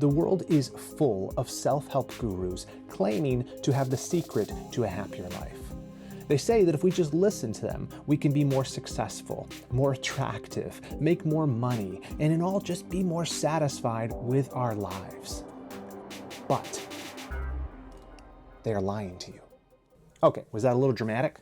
The world is full of self-help gurus claiming to have the secret to a happier life. They say that if we just listen to them, we can be more successful, more attractive, make more money, and in all just be more satisfied with our lives. But they are lying to you. Okay, was that a little dramatic?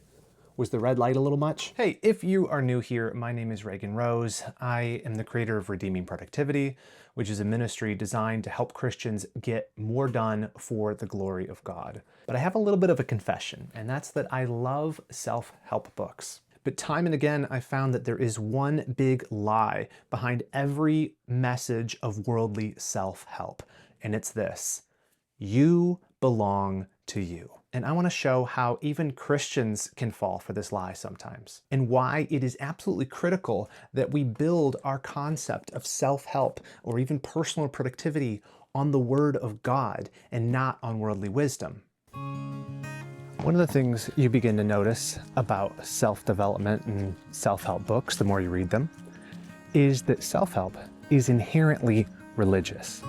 Was the red light a little much? Hey, if you are new here, my name is Reagan Rose. I am the creator of Redeeming Productivity, which is a ministry designed to help Christians get more done for the glory of God. But I have a little bit of a confession, and that's that I love self-help books. But time and again, I found that there is one big lie behind every message of worldly self-help, and it's this: you belong to you. And I want to show how even Christians can fall for this lie sometimes, and why it is absolutely critical that we build our concept of self-help or even personal productivity on the Word of God and not on worldly wisdom. One of the things you begin to notice about self-development and self-help books, the more you read them, is that self-help is inherently religious.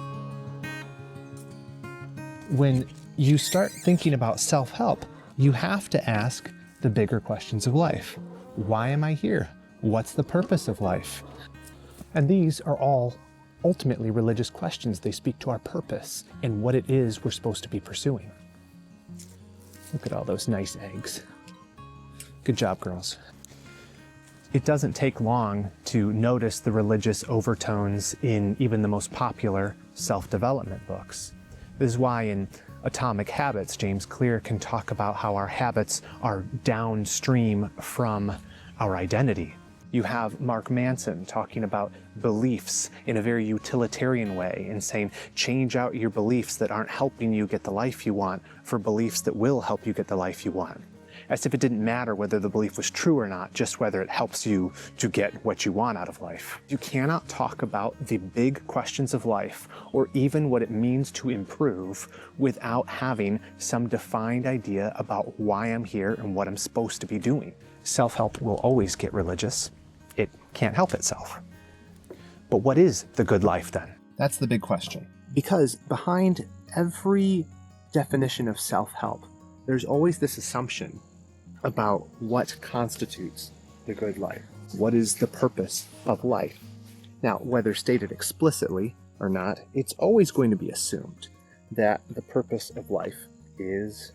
When you start thinking about self-help, you have to ask the bigger questions of life. Why am I here? What's the purpose of life? And these are all ultimately religious questions. They speak to our purpose and what it is we're supposed to be pursuing. Look at all those nice eggs. Good job, girls. It doesn't take long to notice the religious overtones in even the most popular self-development books. This is why in Atomic Habits, James Clear can talk about how our habits are downstream from our identity. You have Mark Manson talking about beliefs in a very utilitarian way and saying, change out your beliefs that aren't helping you get the life you want for beliefs that will help you get the life you want. As if it didn't matter whether the belief was true or not, just whether it helps you to get what you want out of life. You cannot talk about the big questions of life or even what it means to improve without having some defined idea about why I'm here and what I'm supposed to be doing. Self-help will always get religious. It can't help itself. But what is the good life then? That's the big question. Because behind every definition of self-help, there's always this assumption about what constitutes the good life. What is the purpose of life? Now, whether stated explicitly or not, it's always going to be assumed that the purpose of life is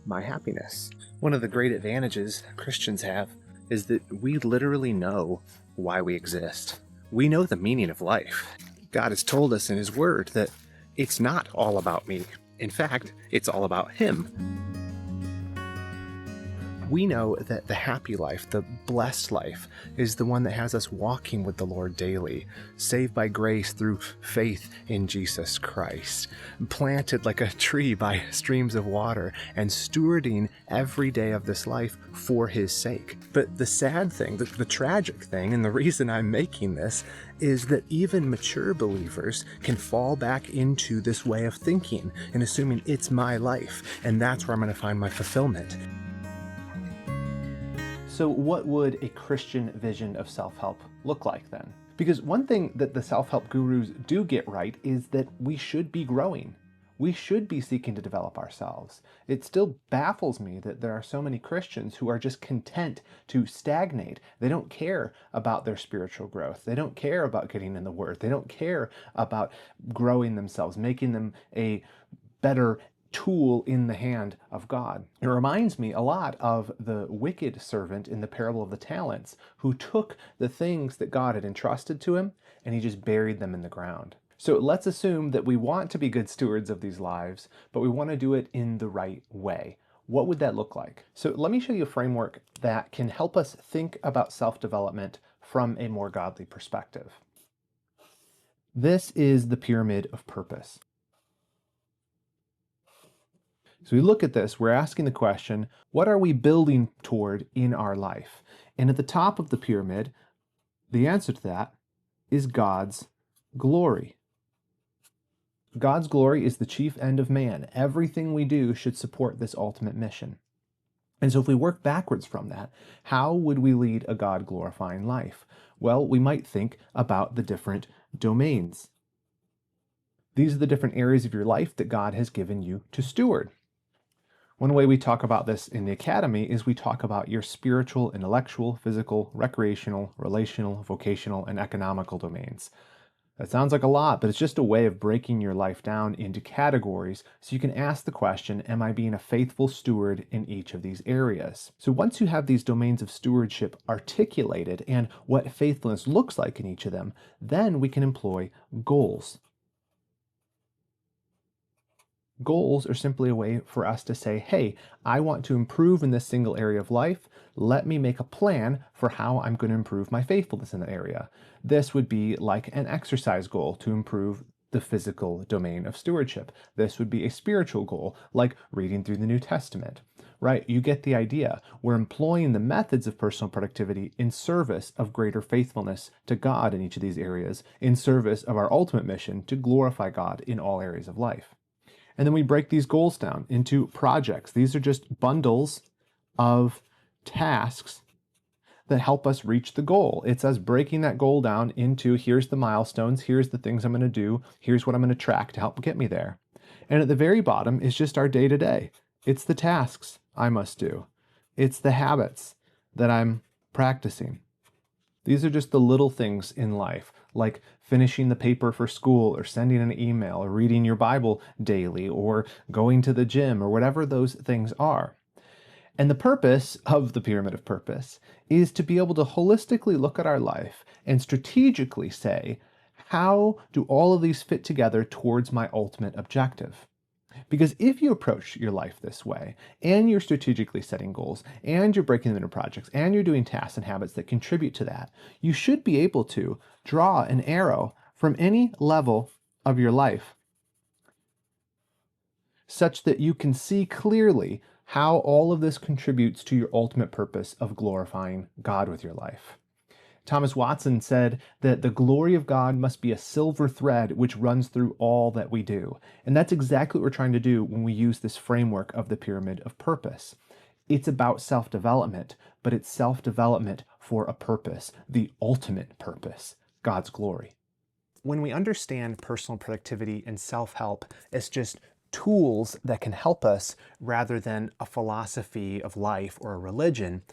my happiness. One of the great advantages Christians have is that we literally know why we exist. We know the meaning of life. God has told us in His Word that it's not all about me. In fact, it's all about Him. We know that the happy life, the blessed life, is the one that has us walking with the Lord daily, saved by grace through faith in Jesus Christ, planted like a tree by streams of water, and stewarding every day of this life for His sake. But the sad thing, the tragic thing, and the reason I'm making this, is that even mature believers can fall back into this way of thinking and assuming it's my life, and that's where I'm going to find my fulfillment. So what would a Christian vision of self-help look like then? Because one thing that the self-help gurus do get right is that we should be growing. We should be seeking to develop ourselves. It still baffles me that there are so many Christians who are just content to stagnate. They don't care about their spiritual growth. They don't care about getting in the Word. They don't care about growing themselves, making them a better tool in the hand of God. It reminds me a lot of the wicked servant in the parable of the talents, who took the things that God had entrusted to him and he just buried them in the ground. So let's assume that we want to be good stewards of these lives, but we want to do it in the right way. What would that look like? So let me show you a framework that can help us think about self-development from a more godly perspective. This is the pyramid of purpose. So we look at this, we're asking the question, what are we building toward in our life? And at the top of the pyramid, the answer to that is God's glory. God's glory is the chief end of man. Everything we do should support this ultimate mission. And so if we work backwards from that, how would we lead a God-glorifying life? Well, we might think about the different domains. These are the different areas of your life that God has given you to steward. One way we talk about this in the academy is we talk about your spiritual, intellectual, physical, recreational, relational, vocational, and economical domains. That sounds like a lot, but it's just a way of breaking your life down into categories so you can ask the question, am I being a faithful steward in each of these areas? So once you have these domains of stewardship articulated and what faithfulness looks like in each of them, then we can employ goals. Goals are simply a way for us to say, hey, I want to improve in this single area of life. Let me make a plan for how I'm going to improve my faithfulness in that area. This would be like an exercise goal to improve the physical domain of stewardship. This would be a spiritual goal, like reading through the New Testament. Right? You get the idea. We're employing the methods of personal productivity in service of greater faithfulness to God in each of these areas, in service of our ultimate mission to glorify God in all areas of life. And then we break these goals down into projects. These are just bundles of tasks that help us reach the goal. It's us breaking that goal down into here's the milestones, here's the things I'm going to do, here's what I'm going to track to help get me there. And at the very bottom is just our day to day. It's the tasks I must do, it's the habits that I'm practicing. These are just the little things in life, like finishing the paper for school, or sending an email, or reading your Bible daily, or going to the gym, or whatever those things are. And the purpose of the pyramid of purpose is to be able to holistically look at our life and strategically say, how do all of these fit together towards my ultimate objective? Because if you approach your life this way, and you're strategically setting goals, and you're breaking them into projects, and you're doing tasks and habits that contribute to that, you should be able to draw an arrow from any level of your life such that you can see clearly how all of this contributes to your ultimate purpose of glorifying God with your life. Thomas Watson said that the glory of God must be a silver thread which runs through all that we do. And that's exactly what we're trying to do when we use this framework of the pyramid of purpose. It's about self-development, but it's self-development for a purpose, the ultimate purpose, God's glory. When we understand personal productivity and self-help as just tools that can help us rather than a philosophy of life or a religion,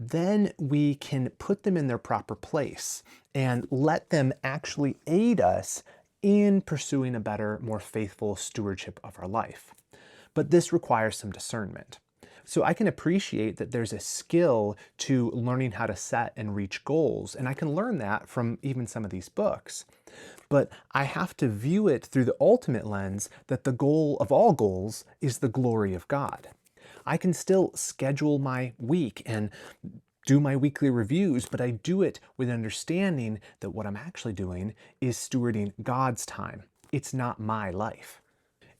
then we can put them in their proper place and let them actually aid us in pursuing a better, more faithful stewardship of our life. But this requires some discernment. So I can appreciate that there's a skill to learning how to set and reach goals, and I can learn that from even some of these books. But I have to view it through the ultimate lens that the goal of all goals is the glory of God. I can still schedule my week and do my weekly reviews, but I do it with understanding that what I'm actually doing is stewarding God's time. It's not my life.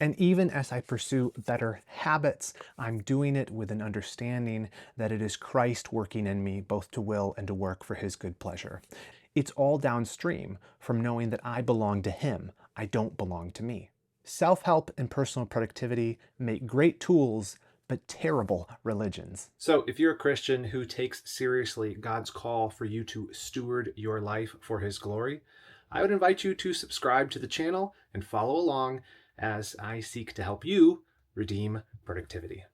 And even as I pursue better habits, I'm doing it with an understanding that it is Christ working in me both to will and to work for his good pleasure. It's all downstream from knowing that I belong to him. I don't belong to me. Self-help and personal productivity make great tools, but terrible religions. So if you're a Christian who takes seriously God's call for you to steward your life for his glory, I would invite you to subscribe to the channel and follow along as I seek to help you redeem productivity.